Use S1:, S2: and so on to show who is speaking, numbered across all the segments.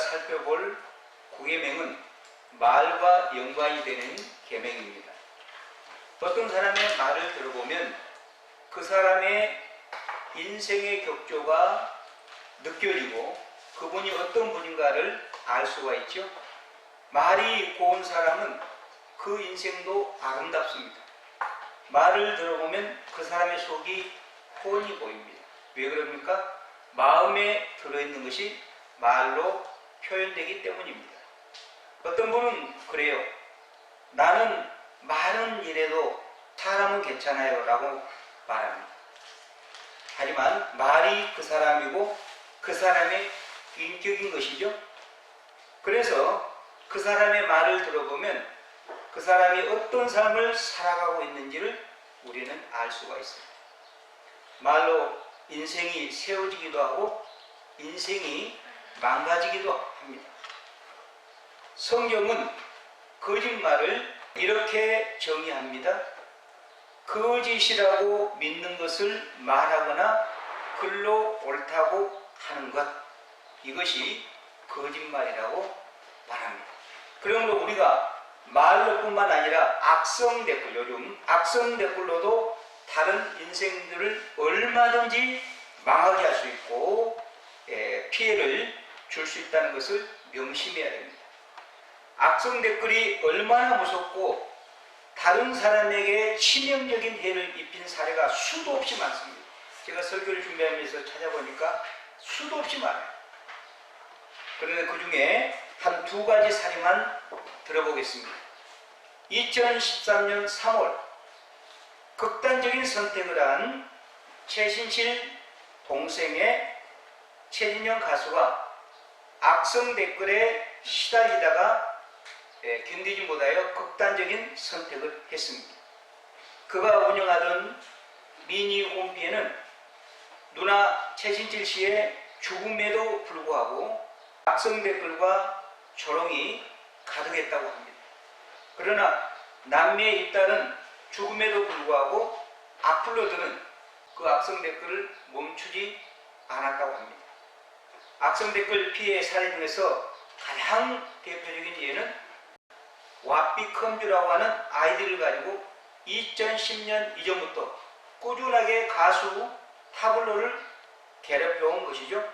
S1: 살펴볼 구계명은 말과 연관이 되는 계명입니다. 어떤 사람의 말을 들어보면 그 사람의 인생의 격조가 느껴지고 그분이 어떤 분인가를 알 수가 있죠. 말이 고운 사람은 그 인생도 아름답습니다. 말을 들어보면 그 사람의 속이 훤히 보입니다. 왜 그럽니까? 마음에 들어있는 것이 말로 표현되기 때문입니다. 어떤 분은 그래요. 나는 말은 이래도 사람은 괜찮아요 라고 말합니다. 하지만 말이 그 사람이고 그 사람의 인격인 것이죠. 그래서 그 사람의 말을 들어보면 그 사람이 어떤 삶을 살아가고 있는지를 우리는 알 수가 있습니다. 말로 인생이 세워지기도 하고 인생이 망가지기도 합니다. 성경은 거짓말을 이렇게 정의합니다. 거짓이라고 믿는 것을 말하거나 글로 옳다고 하는 것, 이것이 거짓말이라고 말합니다. 그러므로 우리가 말로 뿐만 아니라 악성 댓글, 요즘 악성 댓글로도 다른 인생들을 얼마든지 망하게 할 수 있고 피해를 줄 수 있다는 것을 명심해야 됩니다. 악성 댓글이 얼마나 무섭고 다른 사람에게 치명적인 해를 입힌 사례가 수도 없이 많습니다. 제가 설교를 준비하면서 찾아보니까 수도 없이 많아요. 그런데 그 중에 한 두 가지 사례만 들어보겠습니다. 2013년 3월 극단적인 선택을 한 최신실 동생의 최진영 가수가 악성 댓글에 시달리다가 견디지 못하여 극단적인 선택을 했습니다. 그가 운영하던 미니 홈피에는 누나 최신실 씨의 죽음에도 불구하고 악성 댓글과 조롱이 가득했다고 합니다. 그러나 남매에 잇따른 죽음에도 불구하고 악플로 드는 그 악성 댓글을 멈추지 않았다고 합니다. 악성 댓글 피해 사례 중에서 가장 대표적인 예는 왓비컴즈라고 하는 아이디를 가지고 2010년 이전부터 꾸준하게 가수 타블로를 괴롭혀온 것이죠.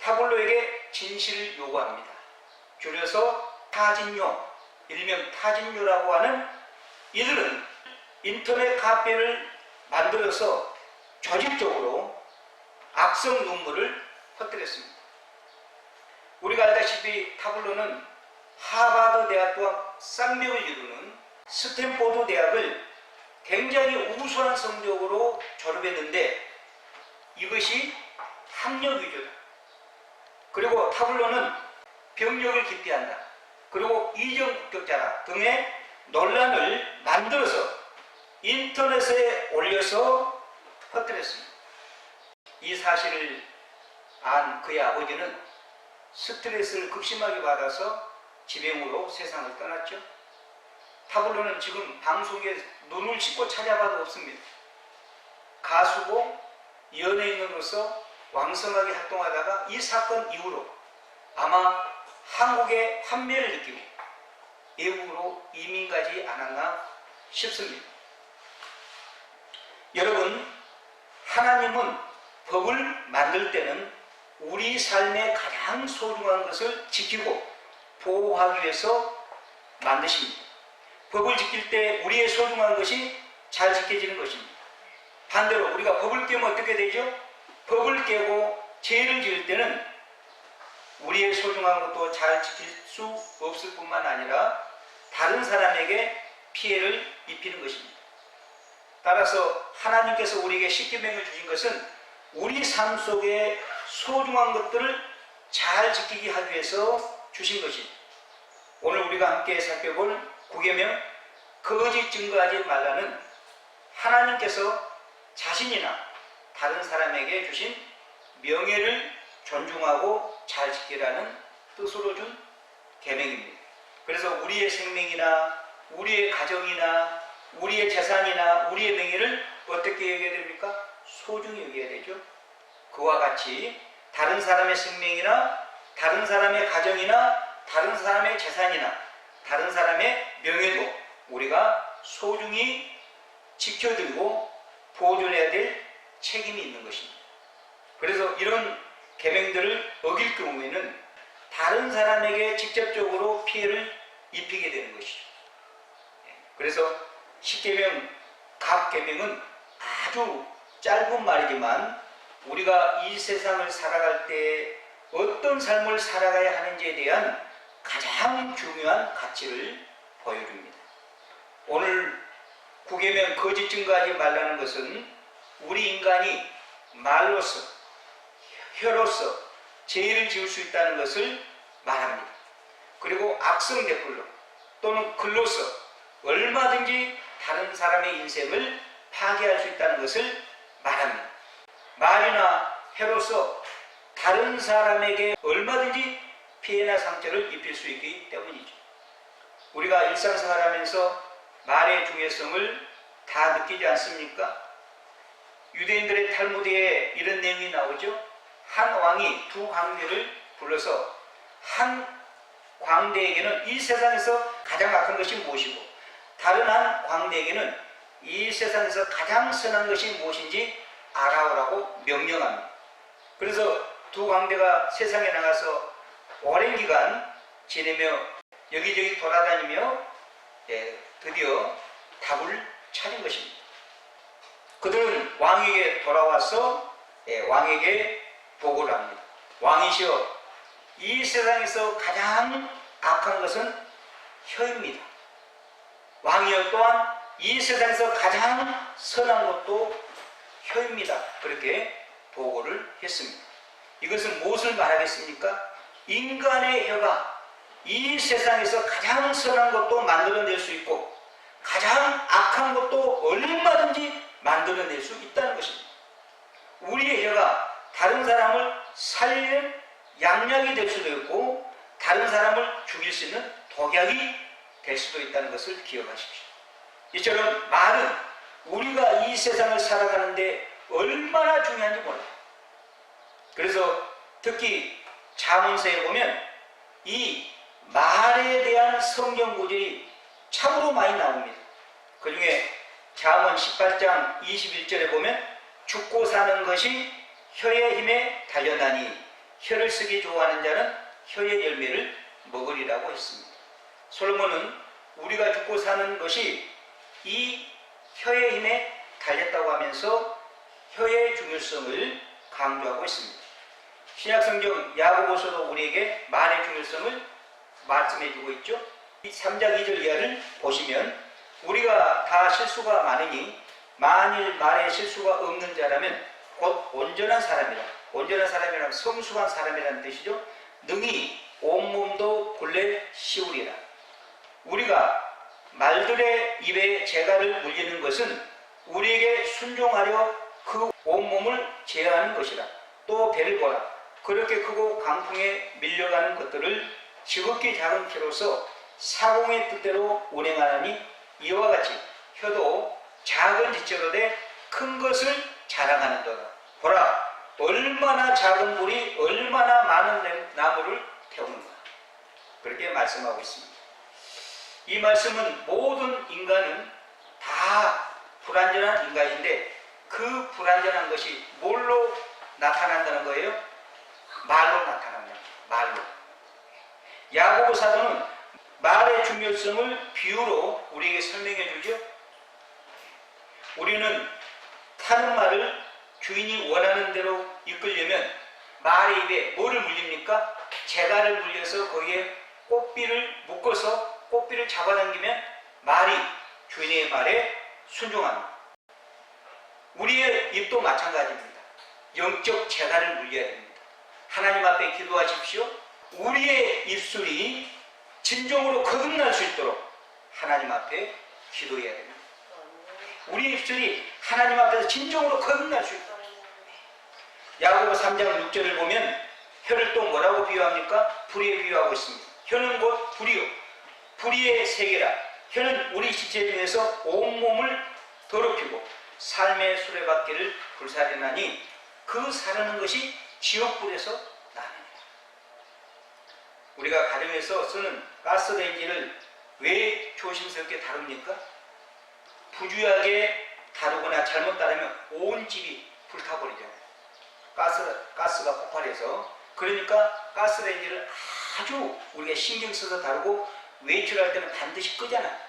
S1: 타블로에게 진실을 요구합니다. 줄여서 타진요, 일명 타진요라고 하는 이들은 인터넷 카페를 만들어서 조직적으로 악성 눈물을 퍼뜨렸습니다. 우리가 알다시피 타블로는 하버드 대학과 쌍벽을 이루는 스탠포드 대학을 굉장히 우수한 성적으로 졸업했는데 이것이 학력 위주다. 그리고 타블로는 병력을 기피한다. 그리고 이중 국격자다 등의 논란을 만들어서 인터넷에 올려서 퍼뜨렸습니다. 이 사실을 안 그의 아버지는 스트레스를 극심하게 받아서 지병으로 세상을 떠났죠. 타블로는 지금 방송에 눈을 씻고 찾아봐도 없습니다. 가수고 연예인으로서 왕성하게 활동하다가 이 사건 이후로 아마 한국의 환멸을 느끼고 외국으로 이민 가지 않았나 싶습니다. 여러분, 하나님은 법을 만들 때는 우리 삶의 가장 소중한 것을 지키고 보호하기 위해서 만드십니다. 법을 지킬 때 우리의 소중한 것이 잘 지켜지는 것입니다. 반대로 우리가 법을 깨면 어떻게 되죠? 법을 깨고 죄를 지을 때는 우리의 소중한 것도 잘 지킬 수 없을 뿐만 아니라 다른 사람에게 피해를 입히는 것입니다. 따라서 하나님께서 우리에게 십계명을 주신 것은 우리 삶 속에 소중한 것들을 잘 지키게 하기 위해서 주신 것입니다. 오늘 우리가 함께 살펴볼 구계명, 거짓 증거하지 말라는 하나님께서 자신이나 다른 사람에게 주신 명예를 존중하고 잘 지키라는 뜻으로 준 계명입니다. 그래서 우리의 생명이나 우리의 가정이나 우리의 재산이나 우리의 명예를 어떻게 여겨야 됩니까? 소중히 여겨야 되죠. 그와 같이 다른 사람의 생명이나 다른 사람의 가정이나 다른 사람의 재산이나 다른 사람의 명예도 우리가 소중히 지켜들고 보존해야 될 책임이 있는 것입니다. 그래서 이런 계명들을 어길 경우에는 다른 사람에게 직접적으로 피해를 입히게 되는 것이죠. 그래서 십계명 각 계명은 아주 짧은 말이지만 우리가 이 세상을 살아갈 때 어떤 삶을 살아가야 하는지에 대한 가장 중요한 가치를 보여줍니다. 오늘 구계명 거짓 증거하지 말라는 것은 우리 인간이 말로서 혀로서 죄를 지을 수 있다는 것을 말합니다. 그리고 악성 댓글로 또는 글로서 얼마든지 다른 사람의 인생을 파괴할 수 있다는 것을 말합니다. 말이나 혀로서 다른 사람에게 얼마든지 피해나 상처를 입힐 수 있기 때문이죠. 우리가 일상생활하면서 말의 중요성을 다 느끼지 않습니까? 유대인들의 탈무드에 이런 내용이 나오죠. 한 왕이 두 광대를 불러서 한 광대에게는 이 세상에서 가장 악한 것이 무엇이고 다른 한 광대에게는 이 세상에서 가장 선한 것이 무엇인지 알아오라고 명령합니다. 그래서 두 광대가 세상에 나가서 오랜 기간 지내며 여기저기 돌아다니며 드디어 답을 찾은 것입니다. 그들은 왕에게 돌아와서 왕에게 보고를 합니다. 왕이시여, 이 세상에서 가장 악한 것은 혀입니다. 왕이여, 또한 이 세상에서 가장 선한 것도 혀입니다. 그렇게 보고를 했습니다. 이것은 무엇을 말하겠습니까? 인간의 혀가 이 세상에서 가장 선한 것도 만들어낼 수 있고 가장 악한 것도 얼마든지 만들어낼 수 있다는 것입니다. 우리의 혀가 다른 사람을 살리는 양약이 될 수도 있고 다른 사람을 죽일 수 있는 독약이 될 수도 있다는 것을 기억하십시오. 이처럼 말은 우리가 이 세상을 살아가는데 얼마나 중요한지 몰라요. 그래서 특히 잠언서에 보면 이 말에 대한 성경 구절이 참으로 많이 나옵니다. 그 중에 잠언 18장 21절에 보면 죽고 사는 것이 혀의 힘에 달려나니 혀를 쓰기 좋아하는 자는 혀의 열매를 먹으리라고 했습니다. 솔로몬은 우리가 죽고 사는 것이 이 혀의 힘에 달렸다고 하면서 혀의 중요성을 강조하고 있습니다. 신약성경 야고보서도 우리에게 말의 중요성을 말씀해주고 있죠. 이 3장 2절 이하를 보시면 우리가 다 실수가 많으니 만일 말에 실수가 없는 자라면 곧 온전한 사람이라. 온전한 사람이라면 성숙한 사람이라는 뜻이죠. 능히 온몸도 굴레 씌우리라. 우리가 말들의 입에 재갈을 물리는 것은 우리에게 순종하려 그 온몸을 제어하는 것이라. 또 배를 보라. 그렇게 크고 강풍에 밀려가는 것들을 지극히 작은 키로서 사공의 뜻대로 운행하나니 이와 같이 혀도 작은 지체로 돼 큰 것을 자랑하는도다. 보라, 얼마나 작은 불이 얼마나 많은 나무를 태우는가. 그렇게 말씀하고 있습니다. 이 말씀은 모든 인간은 다 불완전한 인간인데 그 불완전한 것이 뭘로 나타난다는 거예요? 말로 나타난다. 말로. 야고보 사도는 말의 중요성을 비유로 우리에게 설명해 주죠. 우리는 타는 말을 주인이 원하는 대로 이끌려면 말의 입에 뭐를 물립니까? 재갈을 물려서 거기에 꽃비를 묶어서 꽃비를 잡아당기면 말이 주인의 말에 순종합니다. 우리의 입도 마찬가지입니다. 영적 재갈을 물려야 됩니다. 하나님 앞에 기도하십시오. 우리의 입술이 진정으로 거듭날 수 있도록 하나님 앞에 기도해야 됩니다. 우리 입술이 하나님 앞에서 진정으로 거듭날 수 있도록. 야고보 3장 6절을 보면 혀를 또 뭐라고 비유합니까? 불에 비유하고 있습니다. 혀는 곧 불이요, 불의의 세계라. 혀는 우리 지체 중에서 온몸을 더럽히고 삶의 수레바퀴를 불사르나니 그 사르는 것이 지옥불에서 나느니라. 우리가 가정에서 쓰는 가스레인지를 왜 조심스럽게 다룹니까? 부주의하게 다루거나 잘못 다루면 온 집이 불타버리잖아요. 가스가 폭발해서. 그러니까 가스레인지를 아주 우리가 신경 써서 다루고 외출할 때는 반드시 끄잖아요.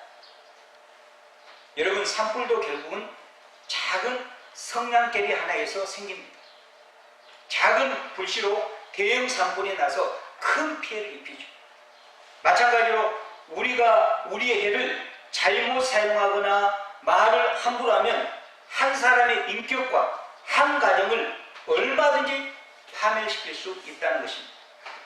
S1: 여러분, 산불도 결국은 작은 성냥개비 하나에서 생깁니다. 작은 불씨로 대형 산불이 나서 큰 피해를 입히죠. 마찬가지로 우리가 우리의 해를 잘못 사용하거나 말을 함부로 하면 한 사람의 인격과 한 가정을 얼마든지 파멸시킬 수 있다는 것입니다.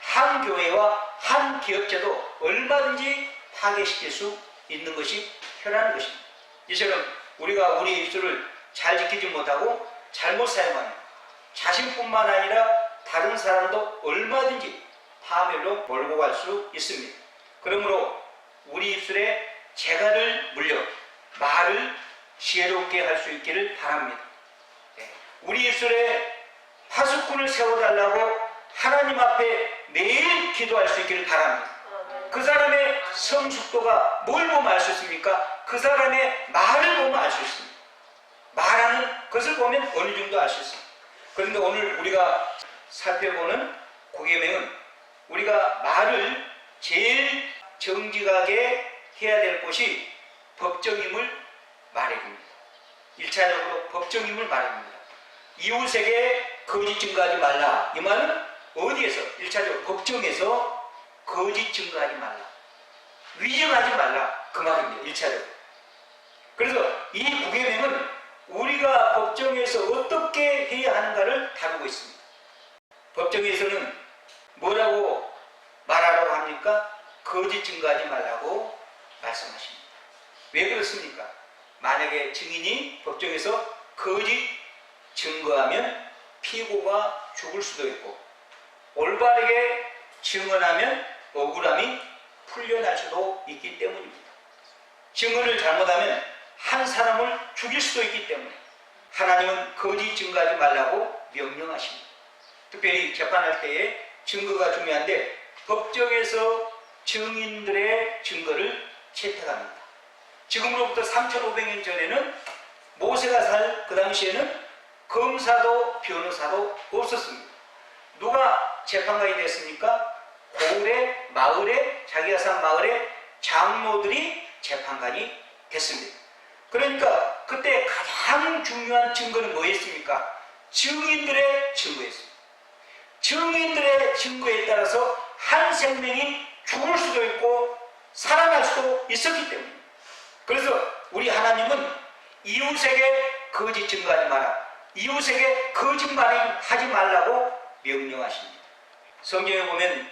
S1: 한 교회와 한 기업체도 얼마든지 파괴시킬 수 있는 것이 혀라는 것입니다. 이처럼 우리가 우리의 입술을 잘 지키지 못하고 잘못 사용하면 자신뿐만 아니라 다른 사람도 얼마든지 파멸로 몰고 갈 수 있습니다. 그러므로 우리 입술에 재갈을 물려 말을 지혜롭게 할 수 있기를 바랍니다. 우리 입술에 파수꾼을 세워달라고 하나님 앞에 매일 기도할 수 있기를 바랍니다. 그 사람의 성숙도가 뭘 보면 알 수 있습니까? 그 사람의 말을 보면 알 수 있습니다. 말하는 것을 보면 어느 정도 알 수 있습니다. 그런데 오늘 우리가 살펴보는 고계명은 우리가 말을 제일 정직하게 해야 될 곳이 법정임을 말해줍니다. 1차적으로 법정임을 말해줍니다. 이웃에게 거짓 증거하지 말라. 이 말은 어디에서? 1차적으로 법정에서 거짓 증거하지 말라. 위증하지 말라. 그 말입니다. 1차적으로. 그래서 이 구계명은 우리가 법정에서 어떻게 해야 하는가를 다루고 있습니다. 법정에서는 뭐라고 말하라고 합니까? 거짓 증거하지 말라고 말씀하십니다. 왜 그렇습니까? 만약에 증인이 법정에서 거짓 증거하면 피고가 죽을 수도 있고, 올바르게 증언하면 억울함이 풀려날 수도 있기 때문입니다. 증언을 잘못하면 한 사람을 죽일 수도 있기 때문에 하나님은 거짓 증거하지 말라고 명령하십니다. 특별히 재판할 때에 증거가 중요한데 법정에서 증인들의 증거를 채택합니다. 지금으로부터 3,500년 전에는 모세가 살 그 당시에는 검사도 변호사도 없었습니다. 누가 재판관이 됐습니까? 고을의 마을에, 자기가 산 마을에 장로들이 재판관이 됐습니다. 그러니까 그때 가장 중요한 증거는 뭐였습니까? 증인들의 증거였습니다. 증인들의 증거에 따라서 한 생명이 죽을 수도 있고 살아날 수도 있었기 때문입니다. 그래서 우리 하나님은 이웃에게 거짓 증거하지 마라, 이웃에게 거짓말하지 말라고 명령하십니다. 성경에 보면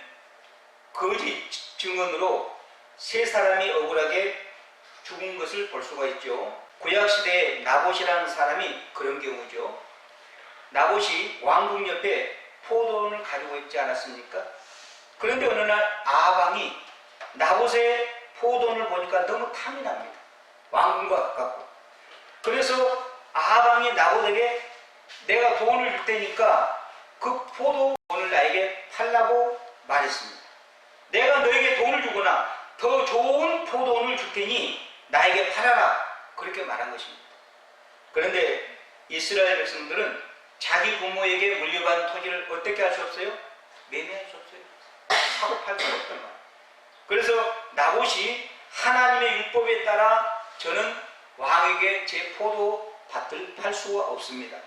S1: 거짓 증언으로 세 사람이 억울하게 죽은 것을 볼 수가 있죠. 구약시대에 나봇이라는 사람이 그런 경우죠. 나봇이 왕궁 옆에 포도원을 가지고 있지 않았습니까? 그런데 어느 날 아방이 나봇의 포도원을 보니까 너무 탐이 납니다. 왕궁과 가깝고. 그래서 아방이 나봇에게 내가 돈을 줄 테니까 그 포도원을 나에게 팔라고 말했습니다. 내가 너에게 돈을 주거나 더 좋은 포도원을 줄 테니 나에게 팔아라. 그렇게 말한 것입니다. 그런데 이스라엘 백성들은 자기 부모에게 물려받은 토지를 어떻게 할 수 없어요? 매매할 수 없어요. 사고 팔 수 없단 말이에요. 그래서 나봇이 하나님의 율법에 따라 저는 왕에게 제 포도밭을 팔 수가 없습니다.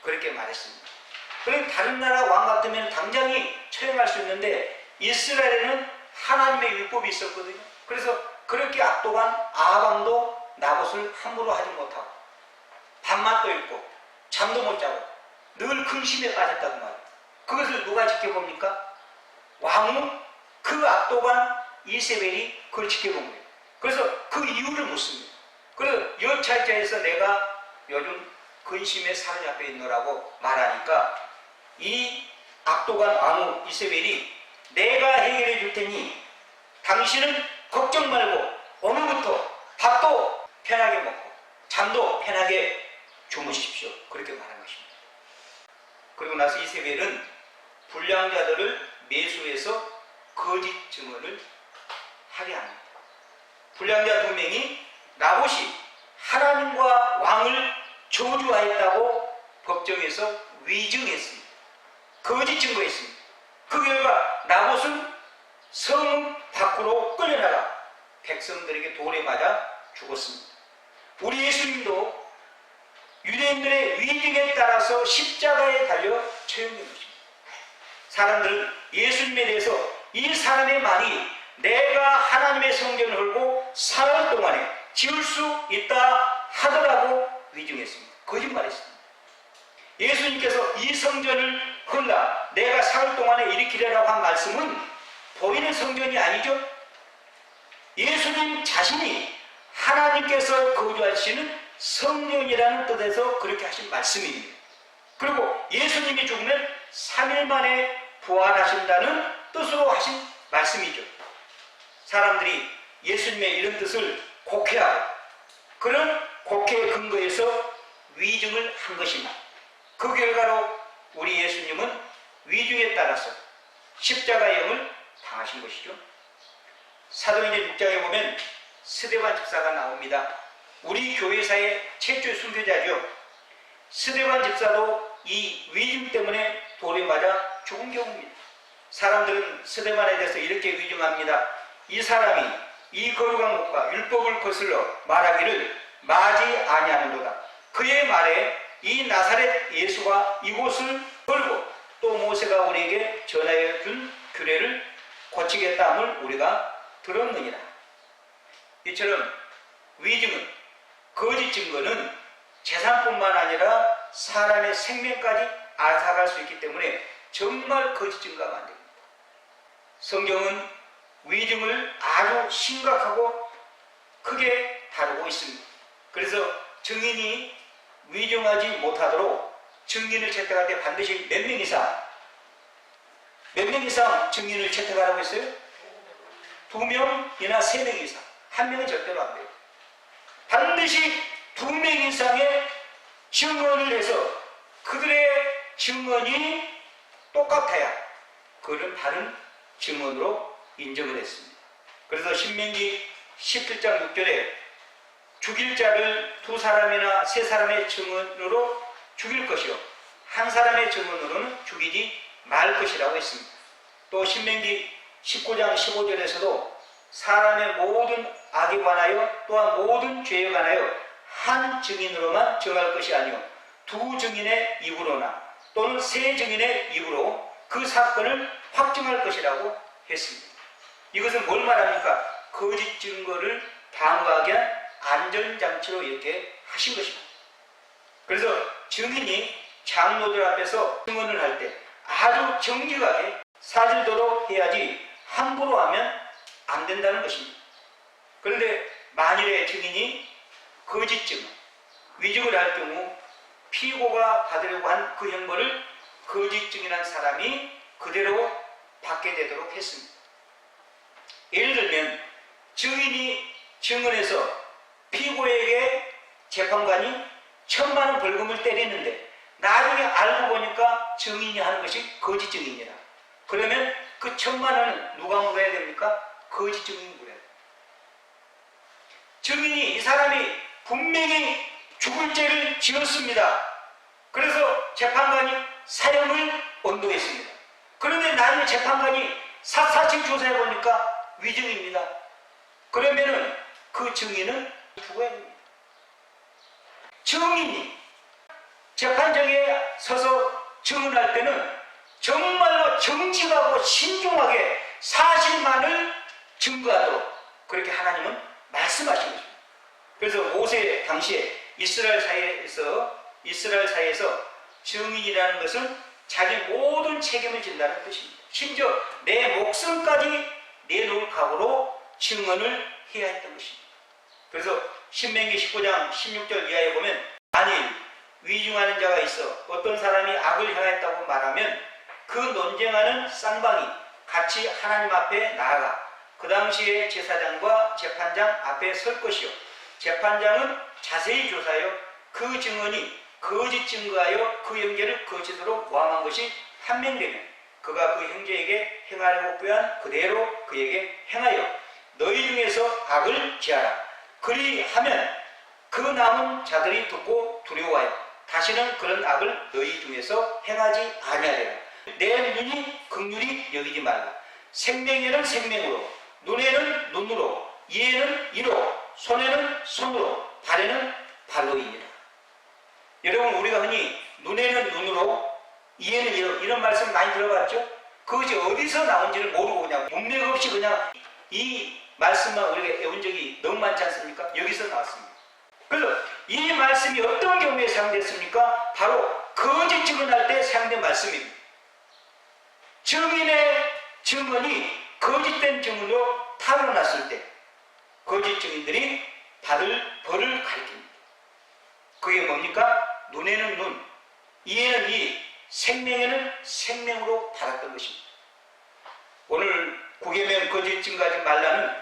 S1: 그렇게 말했습니다. 그럼 다른 나라 왕 같으면 당장이 처형할 수 있는데 이스라엘에는 하나님의 율법이 있었거든요. 그래서 그렇게 악독한 아방도 나봇을 함부로 하지 못하고 밤낮도 있고 잠도 못 자고 늘 근심에 빠졌다고 말이에요. 그것을 누가 지켜봅니까? 왕은 그 악독한 이세벨이 그걸 지켜본 거예요. 그래서 그 이유를 묻습니다. 그래서 여찰자에서 내가 요즘 근심에 사로잡혀 있노라고 말하니까 이 악독한 왕후 이세벨이 내가 해결해 줄 테니 당신은 걱정 말고 오늘부터 밥도 편하게 먹고 잠도 편하게 주무십시오. 그렇게 말한 것입니다. 그리고 나서 이세벨은 불량자들을 매수해서 거짓 증언을 하게 합니다. 불량자 두 명이 나봇이 하나님과 왕을 저주하였다고 법정에서 위증했습니다. 거짓 증거했습니다. 그 결과 나봇은 성 밖으로 끌려나가 백성들에게 돌에 맞아 죽었습니다. 우리 예수님도 유대인들의 위증에 따라서 십자가에 달려 처형된 것입니다. 사람들은 예수님에 대해서 이 사람의 말이 내가 하나님의 성전을 헐고 사흘 동안에 지을 수 있다 하더라고 위증했습니다. 거짓말했습니다. 예수님께서 이 성전을 헐라 내가 사흘 동안에 일으키려라고 한 말씀은 보이는 성전이 아니죠. 예수님 자신이 하나님께서 거주하시는 성령이라는 뜻에서 그렇게 하신 말씀입니다. 그리고 예수님이 죽으면 3일 만에 부활하신다는 뜻으로 하신 말씀이죠. 사람들이 예수님의 이런 뜻을 곡해하고 그런 곡해의 근거에서 위증을 한 것입니다. 그 결과로 우리 예수님은 위증에 따라서 십자가형을 당하신 것이죠. 사도행전 6장에 보면 스데반 집사가 나옵니다. 우리 교회사의 최초의 순교자죠. 스데반 집사도 이 위증 때문에 돌에 맞아 죽은 경우입니다. 사람들은 스데반에 대해서 이렇게 위증합니다. 이 사람이 이 거룩한 것과 율법을 거슬러 말하기를 마지 아니하는도다. 그의 말에 이 나사렛 예수가 이곳을 걸고 또 모세가 우리에게 전하여 준 규례를 고치겠다함을 우리가 들었느니라. 이처럼 위증은 거짓 증거는 재산뿐만 아니라 사람의 생명까지 앗아갈 수 있기 때문에 정말 거짓 증거가 안 됩니다. 성경은 위증을 아주 심각하고 크게 다루고 있습니다. 그래서 증인이 위증하지 못하도록 증인을 채택할 때 반드시 몇 명 이상 증인을 채택하라고 했어요? 2명이나 3명 이상. 1명은 절대로 안 돼요. 반드시 2명 이상의 증언을 해서 그들의 증언이 똑같아야 그를 바른 증언으로 인정을 했습니다. 그래서 신명기 17장 6절에 죽일 자를 2사람이나 3사람의 증언으로 죽일 것이요 한 사람의 증언으로는 죽이지 말 것이라고 했습니다. 또 신명기 19장 15절에서도 사람의 모든 악에 관하여 또한 모든 죄에 관하여 한 증인으로만 정할 것이 아니요 2 증인의 입으로나 또는 3 증인의 입으로 그 사건을 확정할 것이라고 했습니다. 이것은 뭘 말합니까? 거짓 증거를 방어하기 위한 안전장치로 이렇게 하신 것입니다. 그래서 증인이 장로들 앞에서 증언을 할 때 아주 정직하게 사실대로 해야지 함부로 하면 안 된다는 것입니다. 그런데 만일에 증인이 거짓 증언, 위증을 할 경우 피고가 받으려고 한 그 형벌을 거짓 증인한 사람이 그대로 받게 되도록 했습니다. 예를 들면 증인이 증언해서 피고에게 재판관이 1,000,000원 벌금을 때리는데 나중에 알고 보니까 증인이 하는 것이 거짓 증인이라. 그러면 그 1,000,000원은 누가 물어야 됩니까? 거짓 증인이 물어야 돼요. 증인이 이 사람이 분명히 죽을 죄를 지었습니다. 그래서 재판관이 사형을 언도했습니다. 그런데 나중에 재판관이 사실 조사해 보니까 위증입니다. 그러면은 그 증인은 죽어야 됩니다. 증인이 재판정에 서서 증언할 때는 정말로 정직하고 신중하게 사실만을 증거하도록 그렇게 하나님은 말씀하신 것입니다. 그래서 모세 당시에 이스라엘 사회에서 증인이라는 것은 자기 모든 책임을 진다는 뜻입니다. 심지어 내 목숨까지 내놓을 각오로 증언을 해야 했던 것입니다. 그래서 신명기 19장 16절 이하에 보면 만일 위증하는 자가 있어 어떤 사람이 악을 행했다고 말하면 그 논쟁하는 쌍방이 같이 하나님 앞에 나아가 그 당시에 제사장과 재판장 앞에 설 것이요 재판장은 자세히 조사하여 그 증언이 거짓 증거하여 그 영계를 거짓으로 모함한 것이 판명되면 그가 그 형제에게 행하려고 꾀한 그대로 그에게 행하여 너희 중에서 악을 지하라. 그리하면 그 남은 자들이 듣고 두려워하여 다시는 그런 악을 너희 중에서 행하지 아니하리라. 내 눈이 긍휼히 여기지 말라. 생명에는 생명으로, 눈에는 눈으로, 이에는 이로, 손에는 손으로, 발에는 발로이니라. 여러분, 우리가 흔히 눈에는 눈으로, 이에는 이로, 이런 말씀 많이 들어봤죠? 그것이 어디서 나온지를 모르고 그냥 문맥 없이 그냥 이 말씀만 우리가 외운 적이 너무 많지 않습니까? 여기서 나왔습니다. 그래서 이 말씀이 어떤 경우에 사용됐습니까? 바로 거짓 증언할 때 사용된 말씀입니다. 증인의 증언이 거짓된 증언으로 타로났을 때 거짓 증인들이 받을 벌을 가리킵니다. 그게 뭡니까? 눈에는 눈, 이에는 이, 생명에는 생명으로 받았던 것입니다. 오늘 구계명 거짓 증거하지 말라는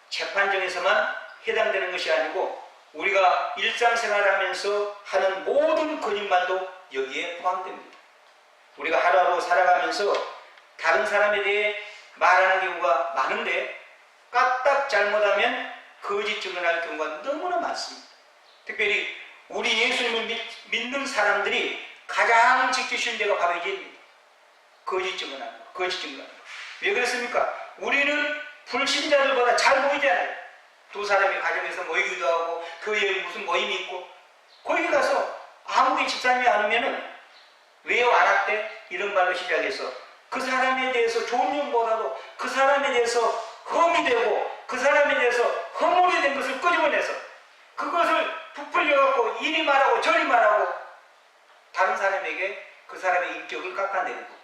S1: 재판정에서만 해당되는 것이 아니고 우리가 일상생활하면서 하는 모든 거짓말도 여기에 포함됩니다. 우리가 하루하루 살아가면서 다른 사람에 대해 말하는 경우가 많은데 까딱 잘못하면 거짓 증언할 경우가 너무나 많습니다. 특별히 우리 예수님을 믿는 사람들이 가장 지키기 쉬운 데가 바로 이제입니다. 거짓 증언하는 거, 거짓 증언하는 거. 왜 그렇습니까? 우리는 불신자들보다 잘 보이잖아요. 두 사람이 가정에서 모이기도 하고 교회에 무슨 모임이 있고 거기 가서 아무리 집사님이 안 오면은 왜 안 왔대? 이런 말로 시작해서 그 사람에 대해서 좋은 용보다도 그 사람에 대해서 험이 되고 그 사람에 대해서 허물이 된 것을 끄집어내서 그것을 부풀려갖고 이리 말하고 저리 말하고 다른 사람에게 그 사람의 인격을 깎아내리고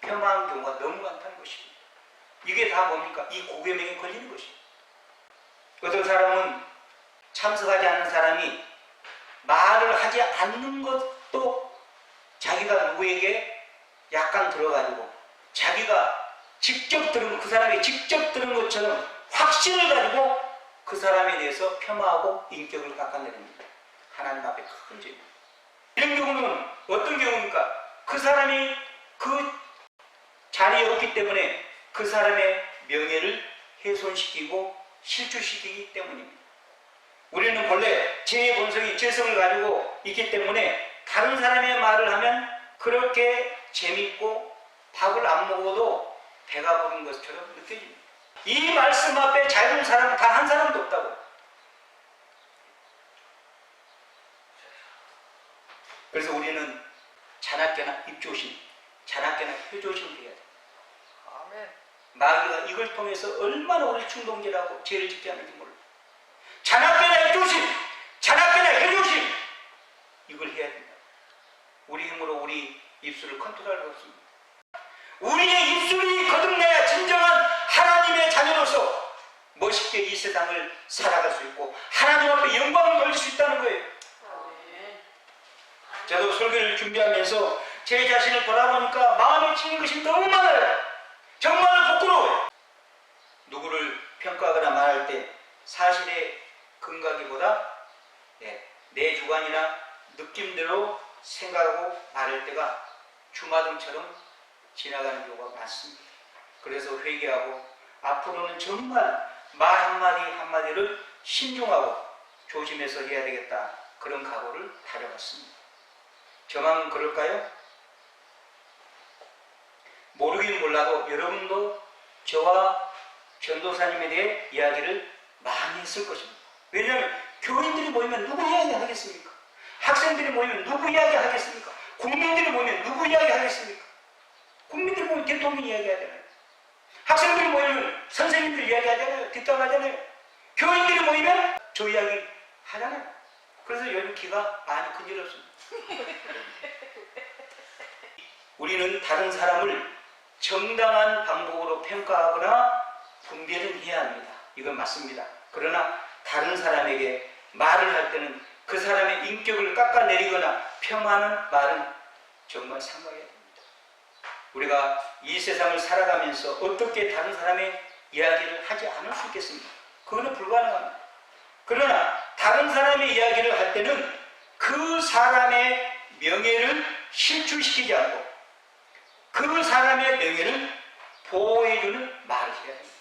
S1: 폄하한 경우가 너무 많다는 것입니다. 이게 다 뭡니까? 이 구계명에 걸리는 것입니다. 어떤 사람은 참석하지 않는 사람이 말을 하지 않는 것도 자기가 누구에게 약간 들어가지고 자기가 직접 들은 그 사람이 직접 들은 것처럼 확신을 가지고 그 사람에 대해서 폄하하고 인격을 깎아내립니다. 하나님 앞에 큰 죄입니다. 이런 경우는 어떤 경우입니까? 그 사람이 그 자리에 없기 때문에 그 사람의 명예를 훼손시키고 실추시키기 때문입니다. 우리는 본래 제 본성이 죄성을 가지고 있기 때문에 다른 사람의 말을 하면 그렇게 재밌고 밥을 안 먹어도 배가 부른 것처럼 느껴집니다. 이 말씀 앞에 잘 본 사람은 단 한 사람도 없다고요. 그래서 우리는 자나깨나 입조심, 자나깨나 효조심을 해야 돼요. 아멘. 마귀가 이걸 통해서 얼마나 우리 충동질하고 죄를 짓게 하는지 몰라요. 자나깨나 입조심, 자나깨나 효조심, 이걸 해야 됩니다. 우리 힘으로 우리 입술을 컨트롤할 수 없습니다. 우리의 입술이 거듭나야 진정한 하나님의 자녀로서 멋있게 이 세상을 살아갈 수 있고 하나님 앞에 영광을 돌릴 수 있다는 거예요. 저도 설교를 준비하면서 제 자신을 돌아보니까 마음에 찌는 것이 너무 많아요. 정말 부끄러워요. 누구를 평가하거나 말할 때 사실에 근거하기보다 내 주관이나 느낌대로 생각하고 말할 때가 주마등처럼 지나가는 경우가 많습니다. 그래서 회개하고 앞으로는 정말 말 한마디 한마디를 신중하고 조심해서 해야 되겠다, 그런 각오를 다져봤습니다. 저만 그럴까요? 모르긴 몰라도 여러분도 저와 전도사님에 대해 이야기를 많이 했을 것입니다. 왜냐하면 교인들이 모이면 누구 이야기 하겠습니까? 학생들이 모이면 누구 이야기 하겠습니까? 국민들이 모이면 누구 이야기 하겠습니까? 국민들이 모이면 대통령 이야기 하잖아요. 학생들이 모이면 선생님들 이야기 하잖아요. 뒷담화하잖아요. 교인들이 모이면 저 이야기 하잖아요. 그래서 요즘 기가 많이 근질었습니다. 우리는 다른 사람을 정당한 방법으로 평가하거나 분별은 해야 합니다. 이건 맞습니다. 그러나 다른 사람에게 말을 할 때는 그 사람의 인격을 깎아내리거나 폄하하는 말은 정말 삼가해야 됩니다. 우리가 이 세상을 살아가면서 어떻게 다른 사람의 이야기를 하지 않을 수 있겠습니까? 그거는 불가능합니다. 그러나 다른 사람의 이야기를 할 때는 그 사람의 명예를 실추시키지 않고 그 사람의 명예를 보호해주는 말을 해야 됩니다.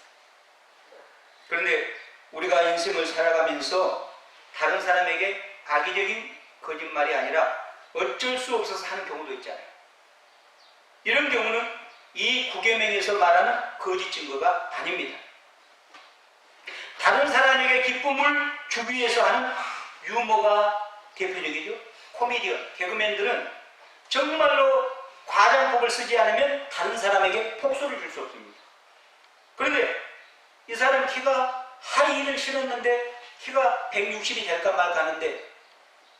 S1: 그런데 우리가 인생을 살아가면서 다른 사람에게 악의적인 거짓말이 아니라 어쩔 수 없어서 하는 경우도 있잖아요. 이런 경우는 이 구계명에서 말하는 거짓 증거가 아닙니다. 다른 사람에게 기쁨을 주기 위해서 하는 유머가 대표적이죠. 코미디언, 개그맨들은 정말로 과장법을 쓰지 않으면 다른 사람에게 폭소를 줄 수 없습니다. 그런데 이 사람 키가 하이힐을 신었는데 키가 160이 될까 말까 하는데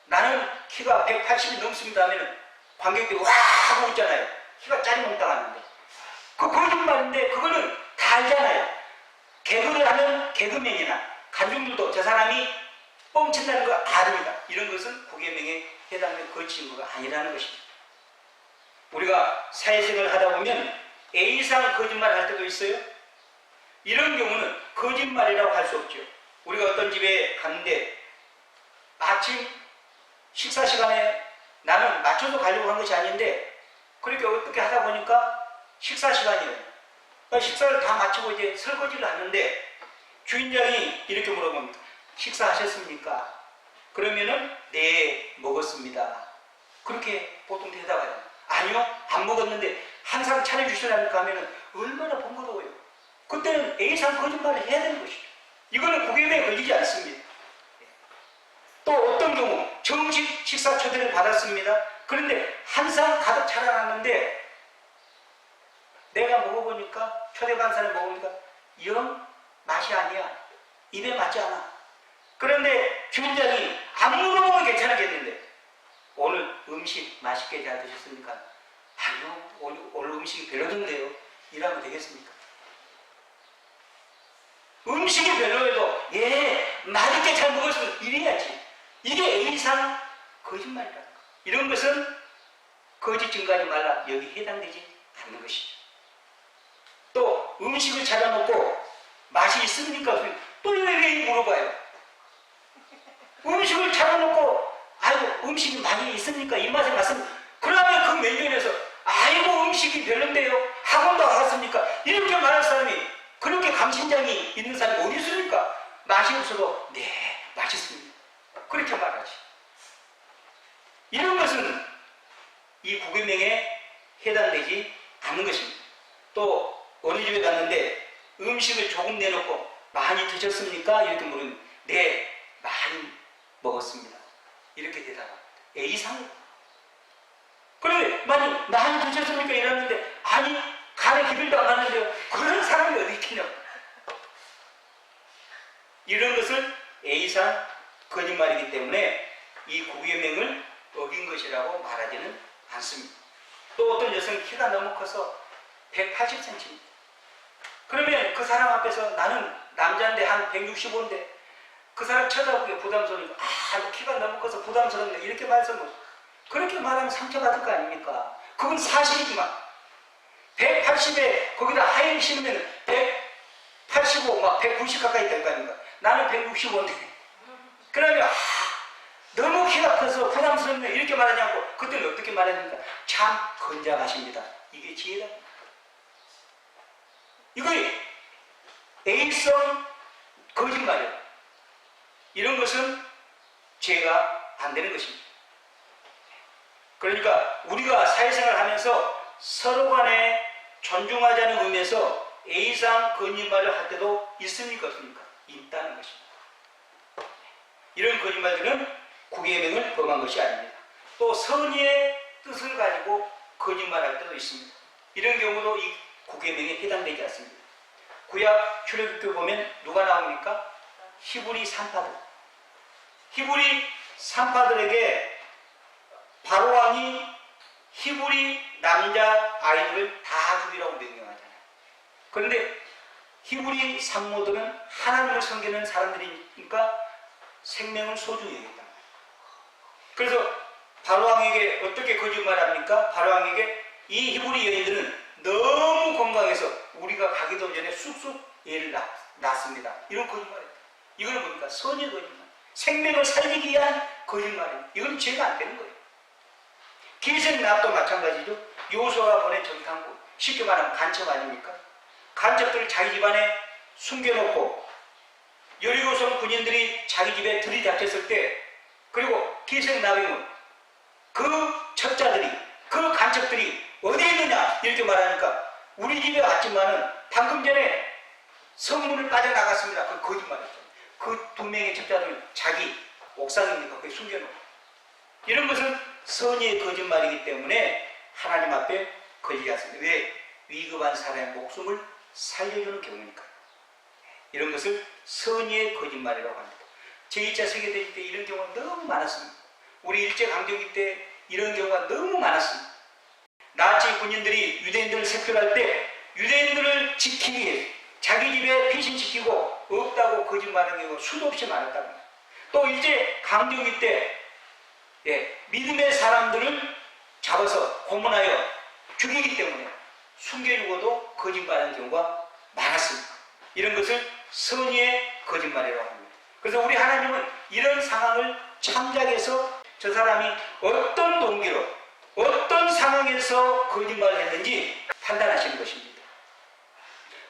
S1: 나는 키가 180이 넘습니다 하면 관객들이 와 하고 있잖아요. 키가 짜리몽땅하는데 그 거짓말인데 그거는 다 알잖아요. 개그를 하는 개그맨이나 관중들도 저 사람이 뻥친다는 거 다 압니다. 이런 것은 구계명에 해당되는 거짓 증거가 아니라는 것입니다. 우리가 사회생활을 하다 보면 A상 거짓말을 할 때도 있어요. 이런 경우는 거짓말이라고 할 수 없죠. 우리가 어떤 집에 갔는데 아침 식사 시간에 나는 맞춰서 가려고 한 것이 아닌데 그렇게 어떻게 하다 보니까 식사 시간이에요. 그러니까 식사를 다 마치고 이제 설거지를 하는데 주인장이 이렇게 물어봅니다. 식사하셨습니까? 그러면은 네 먹었습니다. 그렇게 보통 대답하잖아요. 아니요 안 먹었는데 항상 차려주시라니까 하면은 얼마나 번거로워요. 그때는 A상 거짓말을 해야 되는 것이죠. 이거는 구계명에 걸리지 않습니다. 또 어떤 경우 정식 식사 초대를 받았습니다. 그런데 한 상 가득 차려놨는데 내가 먹어보니까 초대받은 사람이 먹으니까 영 맛이 아니야. 입에 맞지 않아. 그런데 주인장이 안 물어보면 괜찮았겠는데 오늘 음식 맛있게 잘 드셨습니까? 아니요 오늘 음식이 별로던데요. 이러면 되겠습니까? 음식이 별로해도 예 맛있게 잘 먹었으면 이래야지. 이게 A상 거짓말이라는 거. 이런 것은 거짓 증거하지 말라. 여기 해당되지 않는 것이죠. 또 음식을 차려놓고 맛이 있습니까? 또 왜 물어봐요? 음식을 차려놓고 아이고 음식이 많이 있습니까? 입맛에 맞습니까? 그러면 그 메뉴에서 아이고 음식이 별론데요? 학원도 안 갔습니까? 이렇게 말할 사람이 그렇게 감신장이 있는 사람이 어디 있습니까? 맛이 없어도 네 맛있습니다. 그렇게 말하지. 이런 것은 이 구계명에 해당되지 않는 것입니다. 또 어느 집에 갔는데 음식을 조금 내놓고 많이 드셨습니까? 이렇게 물으면 네 많이 먹었습니다. 이렇게 대답합니다. A상. 그런데 많이 드셨습니까? 이랬는데 아니 간에 기별도 안 나는데요. 그런 사람이 어디 있겠냐고. 이런 것을 A상 거짓말이기 때문에 이 구계명을 어긴 것이라고 말하지는 않습니다. 또 어떤 여성이 키가 너무 커서 180cm. 그러면 그 사람 앞에서 나는 남자인데 한 165인데 그 사람 쳐다보기에 부담스러우니까 너 키가 너무 커서 부담스럽네 이렇게 말씀을 그렇게 말하면 상처받을 거 아닙니까? 그건 사실이지만 180에 거기다 하이힐 신으면 185, 막 190 가까이 될 거 아닙니까? 나는 165인데 그러면 너무 키가 커서 부담스럽네 이렇게 말하지 않고 그때는 어떻게 말해야 됩니까? 참 건장하십니다. 이게 지혜다. 이거 A성 거짓말이에요. 이런 것은 죄가 안 되는 것입니다. 그러니까 우리가 사회생활을 하면서 서로 간에 존중하자는 의미에서 A상 거짓말을 할 때도 있습니까? 없습니까? 있다는 것입니다. 이런 거짓말들은 구계명을 범한 것이 아닙니다. 또 선의의 뜻을 가지고 거짓말할 때도 있습니다. 이런 경우도 이 구계명에 해당되지 않습니다. 구약 출애굽기 보면 누가 나옵니까? 히브리 산파들. 히브리 산파들에게 바로왕이 히브리 남자 아이들을 다 죽이라고 명령하잖아요. 그런데 히브리 산모들은 하나님을 섬기는 사람들이니까 생명을 소중히 여겼다. 그래서 바로왕에게 어떻게 거짓말합니까? 바로왕에게 이 히브리 여인들은 너무 건강해서 우리가 가기도 전에 쑥쑥 애를 낳습니다. 이런 거짓말이에요. 이거는 뭡니까? 선의 거짓말. 생명을 살리기 위한 거짓말이에요. 이건 죄가 안 되는 거예요. 기생납도 마찬가지죠. 요소가 보낸 정탐꾼, 쉽게 말하면 간첩 아닙니까? 간첩들을 자기 집안에 숨겨놓고 여리고성 군인들이 자기 집에 들이닥쳤을 때, 그리고 기생나병은 그 첩자들이, 그 간첩들이 어디에 있느냐 이렇게 말하니까 우리 집에 왔지만은 방금 전에 성문을 빠져나갔습니다. 그 거짓말이죠. 그 두 명의 첩자들은 자기 옥상이니까 거기 숨겨놓고, 이런 것은 선의의 거짓말이기 때문에 하나님 앞에 걸리지 않습니다. 왜? 위급한 사람의 목숨을 살려주는 경우니까. 이런 것을 선의의 거짓말이라고 합니다. 제2차 세계대전 때 이런 경우가 너무 많았습니다. 우리 일제강점기 때 이런 경우가 너무 많았습니다. 나치 군인들이 유대인들을 색출할 때 유대인들을 지키기 위해 자기 집에 피신시키고 없다고 거짓말하는 경우가 수도 없이 많았다고 합니다. 또 일제강점기 때 믿음의 사람들을 잡아서 고문하여 죽이기 때문에 숨겨주고도 거짓말하는 경우가 많았습니다. 이런 것을 선의의 거짓말이라고 합니다. 그래서 우리 하나님은 이런 상황을 참작해서 저 사람이 어떤 동기로 어떤 상황에서 거짓말을 했는지 판단하시는 것입니다.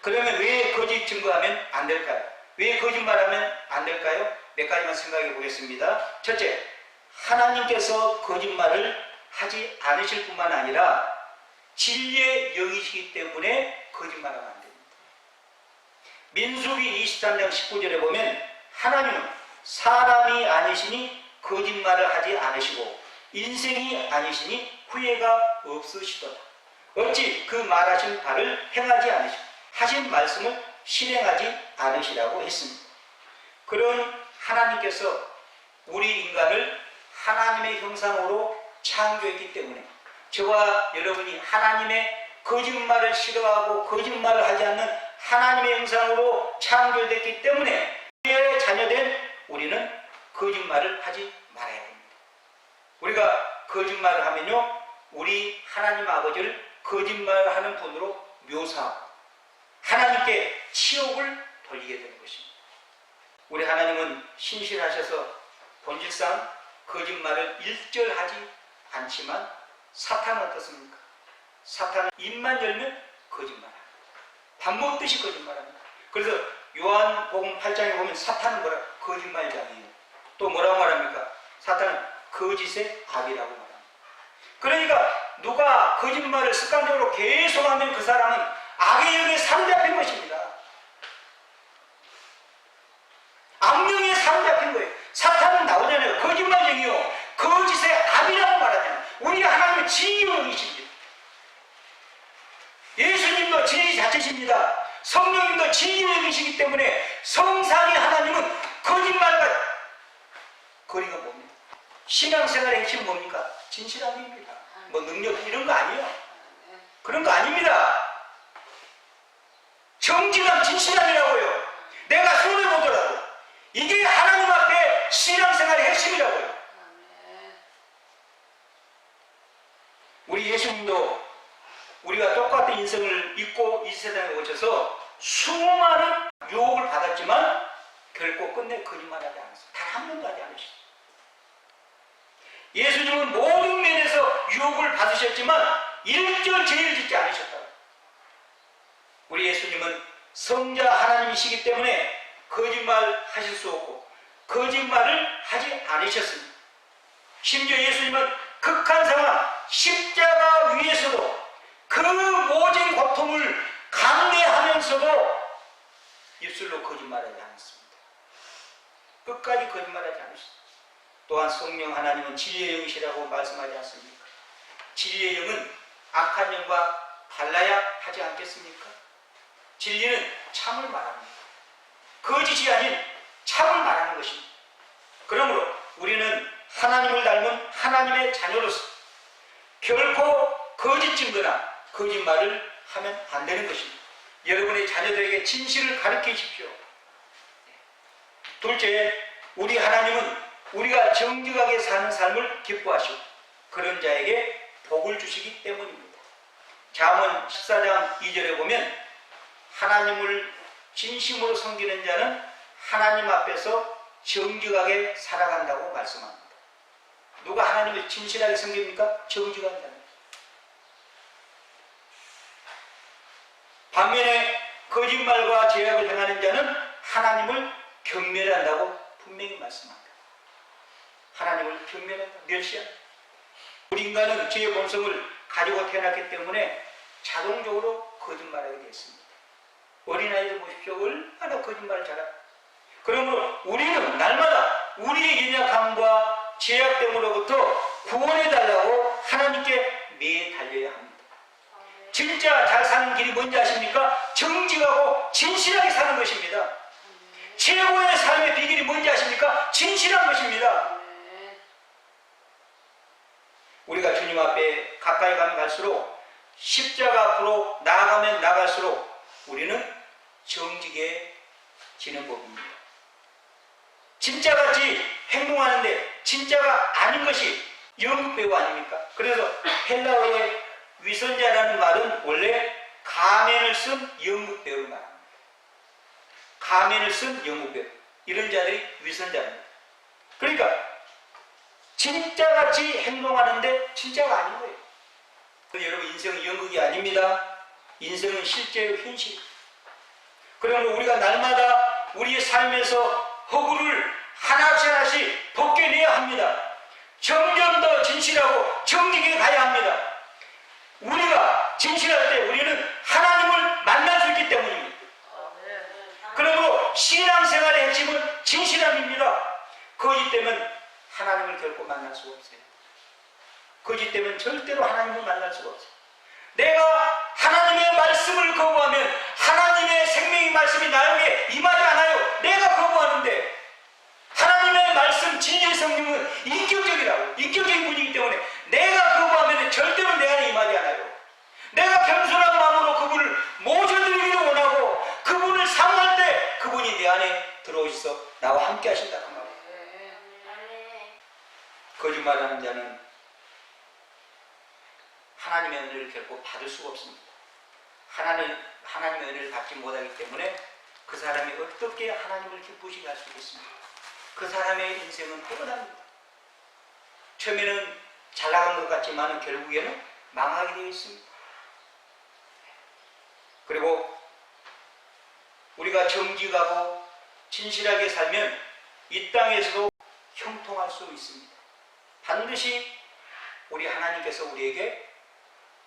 S1: 그러면 왜 거짓 증거하면 안 될까요? 왜 거짓말하면 안 될까요? 몇 가지만 생각해 보겠습니다. 첫째, 하나님께서 거짓말을 하지 않으실 뿐만 아니라 진리의 영이시기 때문에 거짓말하면 안 됩니다. 민수기 23장 19절에 보면 하나님은 사람이 아니시니 거짓말을 하지 않으시고 인생이 아니시니 후회가 없으시도다. 어찌 그 말하신 바를 행하지 않으시고 하신 말씀을 실행하지 않으시라고 했습니다. 그런 하나님께서 우리 인간을 하나님의 형상으로 창조했기 때문에 저와 여러분이 하나님의 거짓말을 싫어하고 거짓말을 하지 않는 하나님의 형상으로 창조됐기 때문에 그의 자녀된 우리는 거짓말을 하지 말아야 됩니다. 우리가 거짓말을 하면요, 우리 하나님 아버지를 거짓말하는 분으로 묘사하고 하나님께 치욕을 돌리게 되는 것입니다. 우리 하나님은 신실하셔서 본질상 거짓말을 일절하지 않지만 사탄은 어떻습니까? 사탄은 입만 열면 거짓말합니다. 밥 먹듯이 거짓말합니다. 그래서 요한복음 8장에 보면 사탄은 뭐라? 거짓말장이에요. 또 뭐라고 말합니까? 사탄은 거짓의 아비라고 말합니다. 그러니까 누가 거짓말을 습관적으로 계속하면 그 사람은 악의 영에 사로잡힌 것입니다. 악령에 사로잡힌 거예요. 사탄은 나오잖아요. 거짓말쟁이요, 거짓의 아비라고 말하잖아요. 우리 하나님은 진리의 영이십니다. 예수님도 진리 자체십니다. 성령님도 진리의 영이시기 때문에 성삼위 하나님은 거짓말과 거리가 뭡니까? 신앙생활의 핵심은 뭡니까? 진실함입니다. 뭐 능력 이런 거 아니에요. 그런 거 아닙니다. 정직함, 진실함이라고요. 내가 손해보더라도 이게 하나님 앞에 신앙생활의 핵심이라고요. 우리 예수님도 우리가 똑같은 인생을 잊고 이 세상에 오셔서 수많은 유혹을 받았지만 결코 끝내 거짓말하지 않았어요. 단 한 번도 하지 않으셨어요. 예수님은 모든 면에서 유혹을 받으셨지만 일절 죄를 짓지 않으셨다고. 우리 예수님은 성자 하나님이시기 때문에 거짓말 하실 수 없고 거짓말을 하지 않으셨습니다. 심지어 예수님은 극한 상황 십자가 위에서도 그 모진 고통을 감내하면서도 입술로 거짓말하지 않았습니다. 끝까지 거짓말하지 않으셨습니다. 또한 성령 하나님은 진리의 영이시라고 말씀하지 않습니까? 진리의 영은 악한 영과 달라야 하지 않겠습니까? 진리는 참을 말합니다. 거짓이 아닌 참을 말하는 것입니다. 그러므로 우리는 하나님을 닮은 하나님의 자녀로서 결코 거짓 증거나 거짓말을 하면 안 되는 것입니다. 여러분의 자녀들에게 진실을 가르치십시오. 둘째, 우리 하나님은 우리가 정직하게 사는 삶을 기뻐하시고 그런 자에게 복을 주시기 때문입니다. 잠언 14장 2절에 보면 하나님을 진심으로 섬기는 자는 하나님 앞에서 정직하게 살아간다고 말씀합니다. 누가 하나님을 진실하게 섬깁니까? 정직한 자입니다. 반면에 거짓말과 죄악을 행하는 자는 하나님을 경멸한다고 분명히 말씀합니다. 하나님을 경멸한다, 멸시한다. 우리 인간은 죄의 본성을 가지고 태어났기 때문에 자동적으로 거짓말하게 되었습니다. 어린아이들 보십시오. 얼마나 거짓말을 잘합니다. 그러므로 우리는 날마다 우리의 연약함과 죄악됨으로부터 구원해달라고 하나님께 매일 달려야 합니다. 진짜 잘 사는 길이 뭔지 아십니까? 정직하고 진실하게 사는 것입니다. 최고의 삶의 비결이 뭔지 아십니까? 진실한 것입니다. 우리가 주님 앞에 가까이 가면 갈수록 십자가 앞으로 나아가면 나갈수록 우리는 정직해지는 법입니다. 진짜같이 행동하는데 진짜가 아닌 것이 연극배우 아닙니까? 그래서 헬라어의 위선자라는 말은 원래 가면을 쓴 연극배우를 말합니다. 가면을 쓴 연극배우. 이런 자들이 위선자입니다. 그러니까 진짜같이 행동하는데 진짜가 아닌 거예요. 여러분, 인생은 연극이 아닙니다. 인생은 실제로 현실. 그러면 우리가 날마다 우리의 삶에서 허구를 하나씩 하나씩 벗겨내야 합니다. 점점 더 진실하고 정직하게 가야 합니다. 우리가 진실할 때 우리는 하나님을 만날 수 있기 때문입니다. 그러므로 신앙생활의 핵심은 진실함입니다. 거짓되면 하나님을 결코 만날 수가 없어요. 거짓되면 절대로 하나님을 만날 수가 없어요. 내가 하나님의 말씀을 거부하면 하나님의 생명의 말씀이 나에게 임하지 않아요. 내가 거부하는데 하나님의 말씀 진리의 성령은 인격적이라고, 인격적인 분이기 때문에 내가 거부하면 절대로 내 안에 임하지 않아요. 내가 겸손한 마음으로 그분을 모셔드리기를 원하고 그분을 사모할 때 그분이 내 안에 들어오셔서 나와 함께 하신다 그 말이에요. 거짓말하는 자는 하나님의 은혜를 결코 받을 수가 없습니다. 하나님의 은혜를 받지 못하기 때문에 그 사람이 어떻게 하나님을 기쁘시게 할 수 있겠습니까? 그 사람의 인생은 허전합니다. 처음에는 잘 나간 것 같지만 결국에는 망하게 되어 있습니다. 그리고 우리가 정직하고 진실하게 살면 이 땅에서도 형통할 수 있습니다. 반드시 우리 하나님께서 우리에게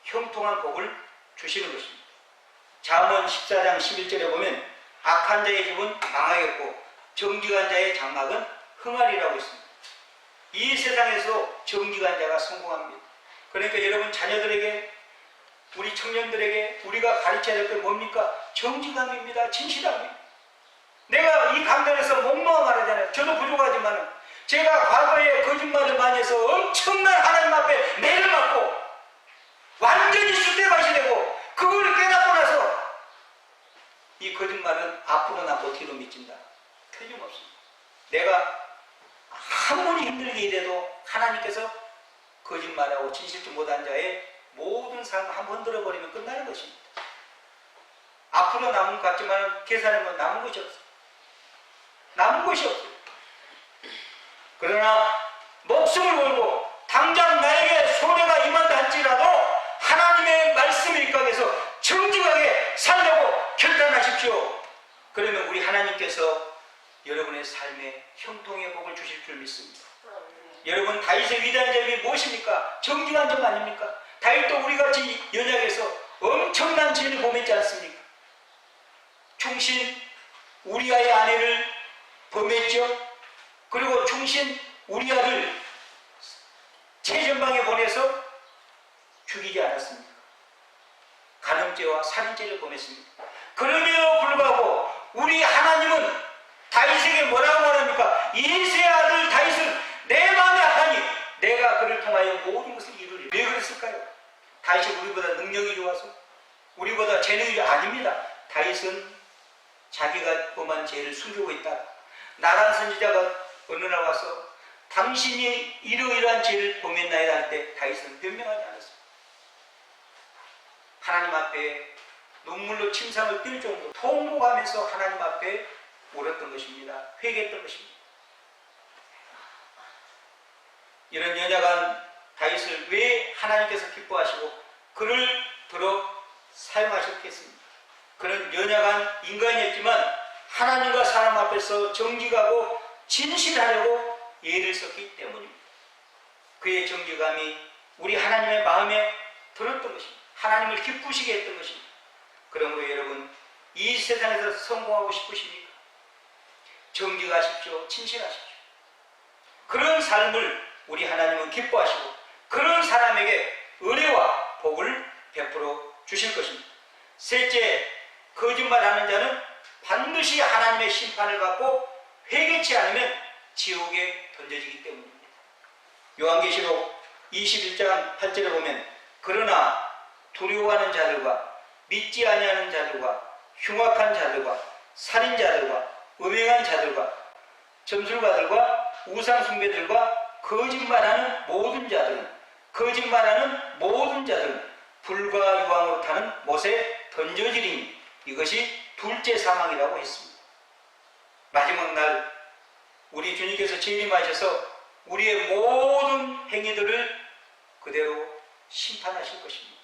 S1: 형통한 복을 주시는 것입니다. 잠언 14장 11절에 보면 악한 자의 집은 망하겠고 정직한 자의 장막은 흥하리라고 있습니다. 이 세상에서 정직한 자가 성공합니다. 그러니까 여러분 자녀들에게, 우리 청년들에게 우리가 가르쳐야 될 건 뭡니까? 정직함입니다. 진실함입니다. 내가 이 강단에서 목놓아 말하잖아요. 저도 부족하지만 제가 과거에 거짓말을 많이 해서 엄청난 하나님 앞에 매를 맞고 완전히 쑥대밭이 되고 그걸 깨닫고 나서 이 거짓말은 앞으로 나고 뒤로 미친다. 틀림없습니다. 내가 아무리 힘들게 일해도 하나님께서 거짓말하고 진실치 못한 자의 모든 삶을 한번 흔들어버리면 끝나는 것입니다. 앞으로 남은 것 같지만 계산하면 남은 것이 없어요. 남은 것이 없어요. 그러나 목숨을 걸고 당장 나에게 손해가 임한다 할지라도 하나님의 말씀에 입각해서 정직하게 살려고 결단하십시오. 그러면 우리 하나님께서 여러분의 삶에 형통의 복을 주실 줄 믿습니다. 여러분, 다윗의 위대한 점이 무엇입니까? 정직한 점 아닙니까? 다윗도 우리같이 연약해서 엄청난 죄를 범했지 않습니까? 충신 우리아의 아내를 범했죠. 그리고 충신 우리아를 최전방에 보내서 죽이지 않았습니까? 간음죄와 살인죄를 범했습니다. 그럼에도 불구하고 우리 하나님은 다윗에게 뭐라고 말합니까? 이새의 아들 다윗은 내 마음에 악하니 내가 그를 통하여 모든 것을 이루리. 왜 그랬을까요? 다윗이 우리보다 능력이 좋아서, 우리보다 재능이 아닙니다. 다윗은 자기가 범한 죄를 숨기고 있다. 나란 선지자가 어느 날 와서 당신이 이러이러한 죄를 범했나이다 할 때 다윗은 변명하지 않았습니다. 하나님 앞에 눈물로 침상을 뛸 정도로 통곡하면서 하나님 앞에 울었던 것입니다. 회개했던 것입니다. 이런 연약한 다윗을 왜 하나님께서 기뻐하시고 그를 들어 사용하셨겠습니까? 그는 연약한 인간이었지만 하나님과 사람 앞에서 정직하고 진실하려고 예를 썼기 때문입니다. 그의 정직함이 우리 하나님의 마음에 들었던 것입니다. 하나님을 기쁘시게 했던 것입니다. 그러므로 여러분, 이 세상에서 성공하고 싶으십니까? 정직하십시오. 진실하십시오. 그런 삶을 우리 하나님은 기뻐하시고 그런 사람에게 은혜와 복을 베풀어 주실 것입니다. 셋째, 거짓말하는 자는 반드시 하나님의 심판을 받고 회개치 않으면 지옥에 던져지기 때문입니다. 요한계시록 21장 8절에 보면 그러나 두려워하는 자들과 믿지 아니하는 자들과 흉악한 자들과 살인자들과 음행한 자들과 점술가들과 우상숭배들과 거짓말하는 모든 자들은 불과 유황으로 타는 못에 던져지리니 이것이 둘째 사망이라고 했습니다. 마지막 날 우리 주님께서 재림하셔서 우리의 모든 행위들을 그대로 심판하실 것입니다.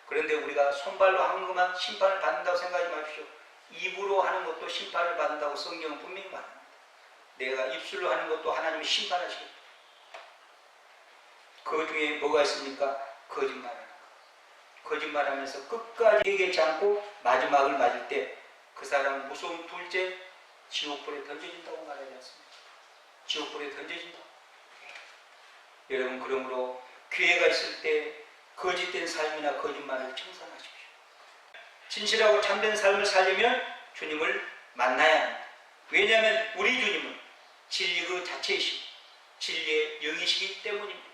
S1: 그런데 우리가 손발로 하는 것만 심판을 받는다고 생각하지 마십시오. 입으로 하는 것도 심판을 받는다고 성경은 분명히 말합니다. 내가 입술로 하는 것도 하나님이 심판하시겠다. 그 중에 뭐가 있습니까? 거짓말하는 것. 거짓말하면서 끝까지 얘기하지 않고 마지막을 맞을 때 그 사람은 무서운 둘째 지옥불에 던져진다고 말하지 않습니까? 지옥불에 던져진다. 여러분, 그러므로 기회가 있을 때 거짓된 삶이나 거짓말을 청산하십시오. 진실하고 참된 삶을 살려면 주님을 만나야 합니다. 왜냐하면 우리 주님은 진리 그 자체이시고 진리의 영이시기 때문입니다.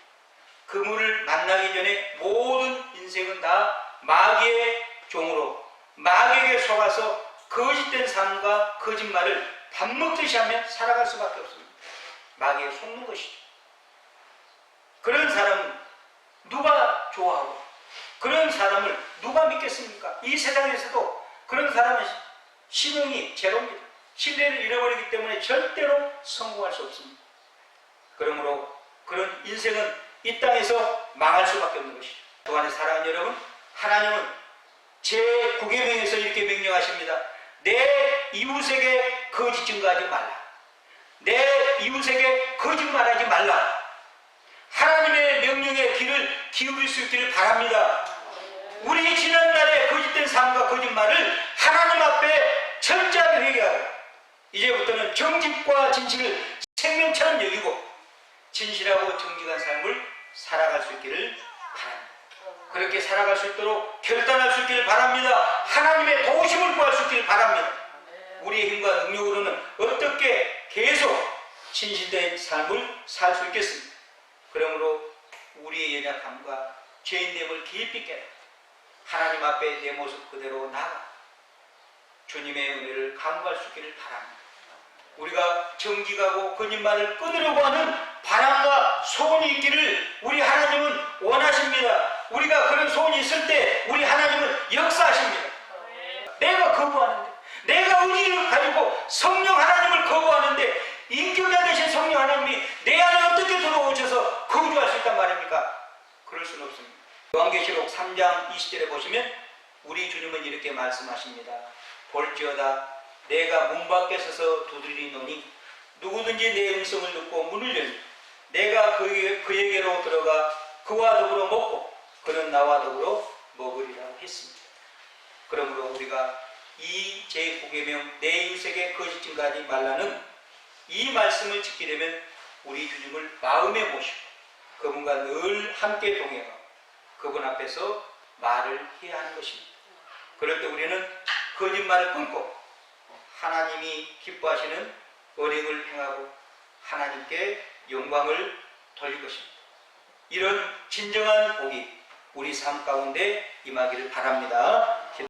S1: 그분을 만나기 전에 모든 인생은 다 마귀의 종으로 마귀에게 속아서 거짓된 삶과 거짓말을 밥 먹듯이 하며 살아갈 수밖에 없습니다. 마귀에 속는 것이죠. 그런 사람은 누가 좋아하고 그런 사람을 누가 믿겠습니까? 이 세상에서도 그런 사람은 신용이 제로입니다. 신뢰를 잃어버리기 때문에 절대로 성공할 수 없습니다. 그러므로 그런 인생은 이 땅에서 망할 수밖에 없는 것이죠. 그동안에 사랑하는 여러분, 하나님은 제9계명에서 이렇게 명령하십니다. 내 이웃에게 거짓 증거하지 말라. 내 이웃에게 거짓말하지 말라. 하나님의 명령에 귀를 기울일 수 있기를 바랍니다. 우리 지난날의 거짓된 삶과 거짓말을 하나님 앞에 철저하게 회개하고 이제부터는 정직과 진실을 생명처럼 여기고 진실하고 정직한 삶을 살아갈 수 있기를 바랍니다. 그렇게 살아갈 수 있도록 결단할 수 있기를 바랍니다. 하나님의 도우심을 구할 수 있기를 바랍니다. 우리의 힘과 능력으로는 어떻게 계속 진실된 삶을 살 수 있겠습니까? 그러므로 우리의 연약함과 죄인됨을 깊이 깨닫고 하나님 앞에 내 모습 그대로 나가 주님의 은혜를 간구할 수 있기를 바랍니다. 우리가 정직하고 거짓말을 끊으려고 하는 바람과 소원이 있기를 우리 하나님은 원하십니다. 우리가 그런 소원이 있을 때 우리 하나님은 역사하십니다. 내가 거부하는데, 내가 의지를 가지고 성령 하나님을 거부하는데 인격자 되신 성령 하나님이 내 안에 어떻게 들어오셔서 거주할 수 있단 말입니까? 그럴 수는 없습니다. 요한계시록 3장 20절에 보시면 우리 주님은 이렇게 말씀하십니다. 볼지어다 내가 문 밖에 서서 두드리노니 누구든지 내 음성을 듣고 문을 열면 내가 그에게로 들어가 그와 더불어 먹고 그는 나와 더불어 먹으리라고 했습니다. 그러므로 우리가 이 제9계명 내 이웃에게 거짓 증거하지 말라는 이 말씀을 지키려면 우리 주님을 마음에 모시고 그분과 늘 함께 동행하고 그분 앞에서 말을 해야 하는 것입니다. 그럴 때 우리는 거짓말을 끊고 하나님이 기뻐하시는 언행을 행하고 하나님께 영광을 돌릴 것입니다. 이런 진정한 복이 우리 삶 가운데 임하기를 바랍니다.